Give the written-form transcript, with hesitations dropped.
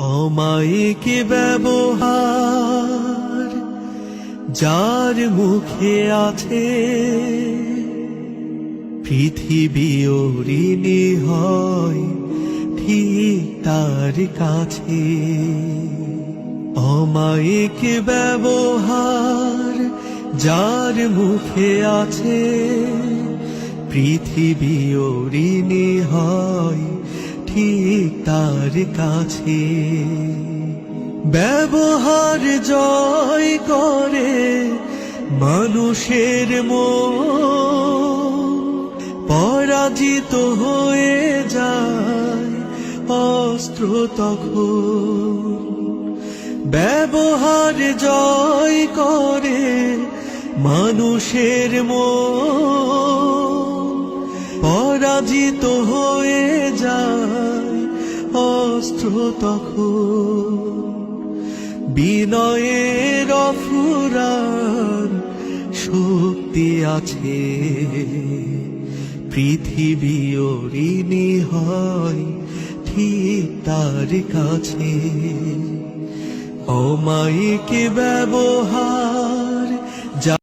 অমায়িক ব্যবহার যার মুখে আছে, পৃথিবী ঋণী হয় ঠিক তার কাছে। অমায়িক ব্যবহার যার মুখে আছে, পৃথিবী ঋণী হয় ঠিক তার কাছে। ব্যবহার জয় করে মানুষের মন, পরাজিত হয়ে যায় অস্ত্র তখন। ব্যবহার জয় করে মানুষের মন, পরাজিত হয়ে যায় অস্ত্র তখন। বিনয়ের অফুরান শক্তি আছে, পৃথিবী ঋণী হয় ঠিক তার কাছে। অমায়িক ব্যবহার